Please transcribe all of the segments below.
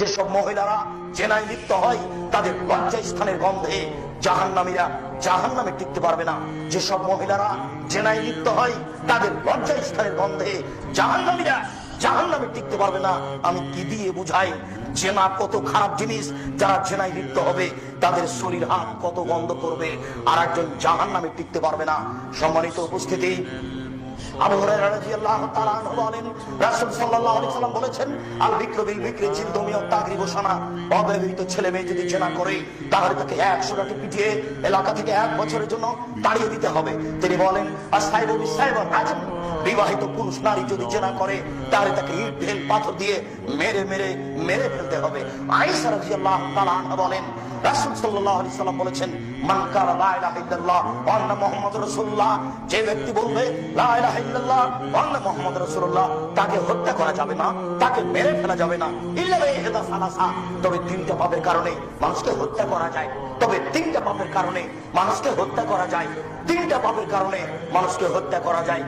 যেসব মহিলারা জেনায় লিপ্ত হয় তাদের লজ্জা স্থানের গন্ধে জাহান্নামীরা জাহান্নামে টিকতে পারবে না। যেসব মহিলারা জেনায় লিপ্ত হয় তাদের লজ্জা স্থানের গন্ধে জাহান্নামীরা জাহান্নামে টিকতে পারবে না। আমি কি দিয়ে বুঝাই জেনা কত খারাপ জিনিস। যারা জেনায় লিপ্ত হবে তাদের শরীর হাত কত গন্ধ করবে, আর একজন জাহান্নামে টিকতে পারবে না। সম্মানিত উপস্থিতি, আবু হুরায়রা রাদিয়াল্লাহু তাআলা আনহু বলেন, রাসূল সাল্লাল্লাহু আলাইহি সাল্লাম বলেছেন, আল বিকরু বিল বিকরি জিলদু মিয়াত তাগরিবু সানা। অবিবাহিত ছেলে মেয়ে যদি জেনা করে তাহলে তাকে 100 টাকা পিটিয়ে এলাকা থেকে 1 বছরের জন্য তাড়িয়ে দিতে হবে। তিনি বলেন, আসহাইবু বিসাইবা রাজম। বিবাহিত পুরুষ নারী যদি জেনা করে তাহলে তাকে ইট ঢেল পাথর দিয়ে মেরে ফেলতে হবে। আয়েশা রাদিয়াল্লাহু তাআলা আনহা বলেন, রাসূল সাল্লাল্লাহু আলাইহি সাল্লাম বলেছেন, মান কালা লা ইলাহা ইল্লাল্লাহ ওয়া আন্না মুহাম্মাদুর রাসূলুল্লাহ, যে ব্যক্তি বলবে লা ইলাহা ইল্লাল্লাহ ওয়া আন্না মুহাম্মাদুর রাসূলুল্লাহ, তাকে হত্যা করা যাবে না, তাকে মেরে ফেলা যাবে না, ইল্লা বিহিদা সালাসা। তবে 3টা পাপের কারণে মানুষকে হত্যা করা যায়। তবে 3টা পাপের কারণে মানুষকে হত্যা করা যায়। 3টা পাপের কারণে মানুষকে হত্যা করা যায়।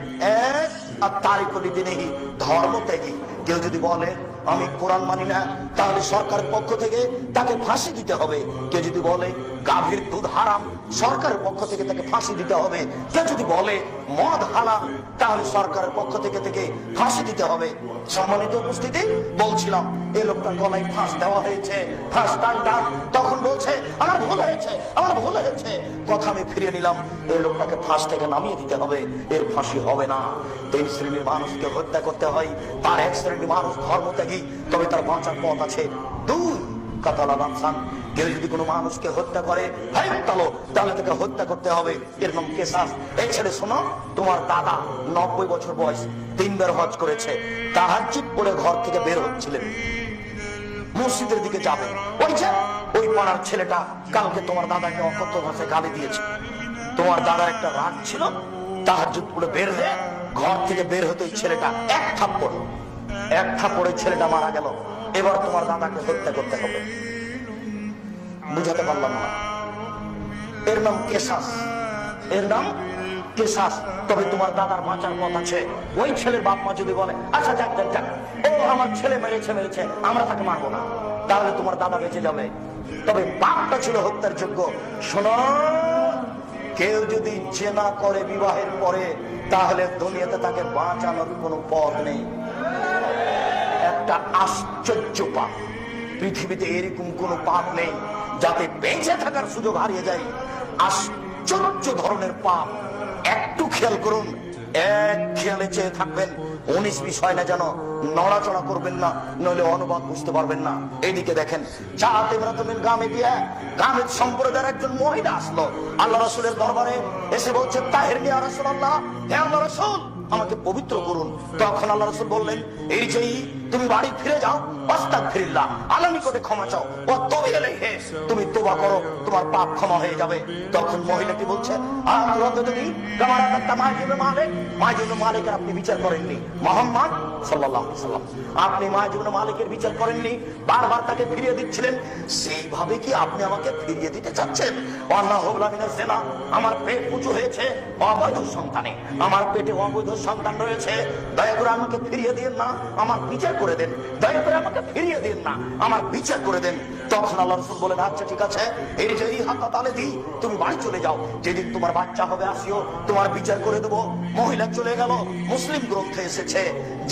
এক, আত-তারিকু লিদিনিহি, ধর্মত্যাগী। কেউ যদি বলে আমি কোরআন মানি না, তাহলে সরকারের পক্ষ থেকে তাকে ফাঁসি দিতে হবে। কেউ যদি বলে গাভীর দুধ হারাম, সরকারের পক্ষ থেকে তাকে ফাঁসি দিতে হবে। কেউ যদি বলে মদ হারাম, তাহলে সরকারের পক্ষ থেকে ফাঁসি দিতে হবে। সম্মানিত উপস্থিতি, বলছিলাম এই লোকটার গলায় ফাঁস দেওয়া হয়েছে, ফাঁস টান। তখন বলছে আমার ভুল হয়েছে। কথা আমি ফিরিয়ে নিলাম, এই লোকটাকে ফাঁস থেকে নামিয়ে দিতে হবে, এর ফাঁসি হবে না। 3 শ্রেণীর মানুষকে হত্যা করতে হয়। তার 1 শ্রেণীর মানুষ ধর্মত্যাগী, তবে তার বাঁচার পথ আছে। 2, কাতালা নাফসান, কেউ যদি কোনো মানুষকে হত্যা করে তাহলে তাকে হত্যা করতে হবে, এর নাম কিসাস। এই ছেলে শোনো, তোমার দাদা 90 বছর বয়স, 3 বার হজ করেছে, তাহাজ্জুদ পড়ে ঘর থেকে বের হচ্ছিলেন, মসজিদের দিকে যাবে, ওই পাড়ার ছেলেটা কালকে তোমার দাদাকে অকথ্য ভাষায় গালি দিয়েছে। তোমার দাদার একটা রাগ ছিল, তাহাজ্জুদ পড়ে বের হয়ে ঘর থেকে বের হতে ছেলেটা এক থাপ্পড়ে ছেলেটা মারা গেল। এবার তোমার দাদাকে হত্যা করতে হবে। বুঝাতে পারলাম না? এর নাম কেসাস। তবে তোমার দাদার বাঁচার পথ আছে। ওই ছেলের বাপ মা যদি বলে আচ্ছা যাক, ও আমার ছেলে মেরেছে, আমরা তাকে মারবো না, তাহলে তোমার দাদা বেঁচে যাবে। তবে বাপটা ছিল হত্যার যোগ্য। শোনো, কেউ যদি জেনা করে বিবাহের পরে, তাহলে দুনিয়াতে তাকে বাঁচানোর কোনো পথ নেই। একটা আশ্চর্য পাপ, পৃথিবীতে এরকম কোনো পাপ নেই যাতে বেঁচে থাকার সুযোগ হারিয়ে যায়। আশ্চর্য ধরনের পাপ। একটু খেয়াল করুন, এক খেয়ালে চেয়ে থাকবেন, 19-20 হয় না যেন, নড়াচড়া করবেন না, নইলে অনুবাদ বুঝতে পারবেন না। এইদিকে দেখেন, গামেদ সম্প্রদায়ের একজন মহিলা আসলো আল্লাহ রাসূলের দরবারে, এসে বলছে তাহেরনি ইয়া রাসূলুল্লাহ, হে আল্লাহ রাসূল, আমাকে পবিত্র করুন। তখন আল্লাহ রাসূল বললেন, এই যে তুমি বাড়ি ফিরে যাও, আস্তাগফিরুল্লাহ, আল্লাহর নিকটে ক্ষমা চাও, ও তওবা ইলাইহি, তুমি তওবা করো, তোমার পাপ ক্ষমা হয়ে যাবে। তখন মহিলাটি বলছে, মালিকের আপনি বিচার করেননি, মুহাম্মদ সাল্লাল্লাহু আলাইহি ওয়াসাল্লাম আপনি মাইজুবনে মালিকের বিচার করেননি, বারবার তাকে ফিরিয়ে দিচ্ছিলেন। সেইভাবে কি আপনি আমাকে ফিরিয়ে দিতে চাচ্ছেন? আমার পেট উঁচু হয়েছে অবৈধ সন্তানে, আমার পেটে অবৈধ সন্তান রয়েছে, দয়া করে আমাকে ফিরিয়ে দিন না, আমার বিচার করে দেন, দয়া করে আমাকে ফিরিয়ে দিন না, আমার বিচার করে দেন। তখন আল্লাহ রাসূল বলেন, আচ্ছা ঠিক আছে, এই যে হাতা তালে দি, তুমি বাড়ি চলে যাও, যেদিন তোমার বাচ্চা হবে আসিও, তোমার বিচার করে দেবো। মহিলা চলে গেল। মুসলিম গ্রন্থে এসেছে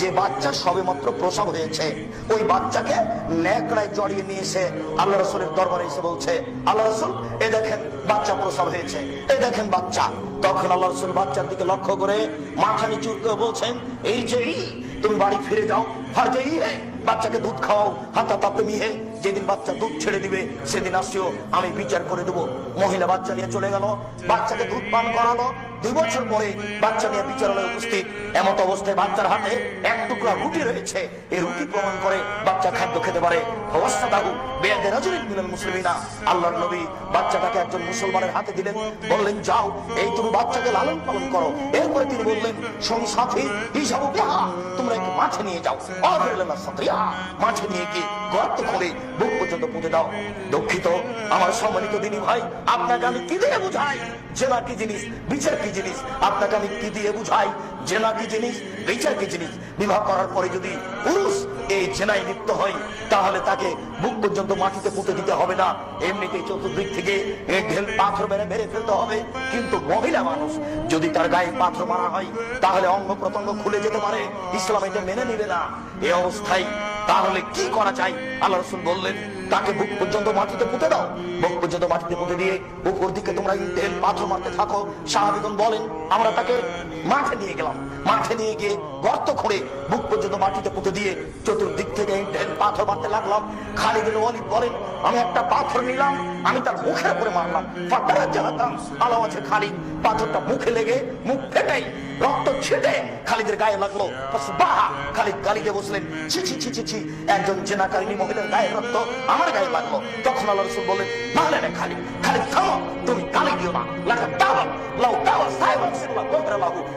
যে বাচ্চা সবে মাত্র প্রসব হয়েছে, ওই বাচ্চাকে নেকড়ায় জড়িয়ে নিয়ে এসে আল্লাহ রাসূলের দরবারে এসে বলছে, আল্লাহ রাসূল, এই দেখেন বাচ্চা প্রসব হয়েছে, এই দেখেন বাচ্চা। তখন আল্লাহ রাসূল বাচ্চার দিকে লক্ষ্য করে মাথা নিচু করে বলছেন, এই যে তুমি বাড়ি ফিরে যাও, বাচ্চাকে দুধ খাওয়াও, হাতা তাপে মিহে, যেদিন বাচ্চা দুধ ছেড়ে দিবে সেদিন আসিও, আমি বিচার করে দেবো। মহিলা বাচ্চা নিয়ে চলে গেল, বাচ্চাকে দুধ পান করালো। 2 বছর পরে বাচ্চা নিয়ে বিচারালয়ে উপস্থিত। এমত অবস্থায় বাচ্চার হাতে এক টুকরা রুটি রয়েছে। এই রুটি প্রমাণ করে বাচ্চা খাদ্য খেতে পারে। আল্লাহর নবী বাচ্চাটাকে একজন মুসলমানের হাতে দিলেন, বললেন যাও, এই তুমি বাচ্চাকে লালন পালন করো। এরপরে তিনি বললেন, সঙ্গী সাথী হিসাবে তোমরা একে মাঠে নিয়ে যাও, মাঠে নিয়ে গিয়ে গর্ত করে বুক পর্যন্ত পুঁতে দাও। দুঃখিত আমার সম্মানিত দিনী ভাই, আপনাকে আমি কি দিয়ে বুঝাই জেনা কি জিনিস, বিচার কি জিনিস? আপনাকে আমি কি দিয়ে বুঝাই জেনা কি জিনিস, বিচার কি জিনিস? বিবাহ করার পরে যদি পুরুষ এই জেনায় লিপ্ত হয় তাহলে তাকে বুক পর্যন্ত মাটিতে পুঁতে দিতে হবে না, এমনিতেই চতুর্দিক থেকে ঢেল পাথর মেরে ফেলতে হবে। কিন্তু মহিলা মানুষ যদি তার গায়ে পাথর মারা হয় তাহলে অঙ্গ প্রত্যঙ্গ খুলে যেতে পারে, ইসলাম এটা মেনে নিবে না। এই অবস্থায় তাহলে কি করা চাই? আল্লাহ রাসূল বললেন তাকে বুক পর্যন্ত মাটিতে পুঁতে দাও। বুক পর্যন্ত মাটিতে পুঁতে দিয়ে উপর দিকে তোমরা ঢেল পাথর মারতে থাকো। সাহাবীগণ বলেন আমরা তাকে মাঠে নিয়ে গেলাম, মাঠে নিয়ে গিয়ে গর্ত খুঁড়ে বুক পর্যন্ত মাটিতে পুঁতে দিয়ে চতুর্দিক থেকে ঢেল পাথর মারতে লাগলাম। খালিদ বিন ওয়ালিদ বলেন আমি একটা পাথর নিলাম, আমি তার মুখের উপরে মারলাম। আলাওয়াজে খালিদ পাথরটা মুখে লেগে মুখ ফেটাই রক্ত ছেটে খালিদের গায়ে লাগলো। খালিদ গালিতে বসলেন ছি ছি ছি ছি ছি, একজন জেনাকারিনী মহিলার গায়ে রক্ত আমার গায়ে লাগলো। তখন আল্লাহ রাসূল বললেন নাহলে না খালিদ, খালিদ থামো, তুমি গালি দিও না।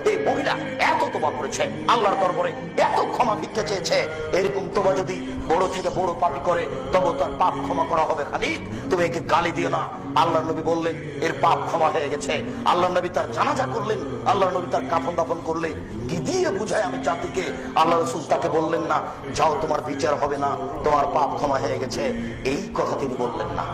এই মহিলা এত তোবা করেছে, আল্লাহর দরবারে এত ক্ষমা ভিক্ষা চেয়েছে, এরকম তোবা যদি বড় থেকে বড় পাপী করে তবে তার পাপ ক্ষমা করা হবে। খালিদ তুমি একে গালি দিও না। আল্লাহর নবী বললেন এর পাপ ক্ষমা হয়ে গেছে। আল্লাহর নবী তার জানাজা করলেন, আল্লাহর নবী তার কাফন দাফন করলে। কি দিয়ে বুঝায় আমি জাতিকে? আল্লাহ রাসূল তাকে বললেন না যাও তোমার বিচার হবে না, তোমার পাপ ক্ষমা হয়ে গেছে, এই কথা তিনি বললেন না।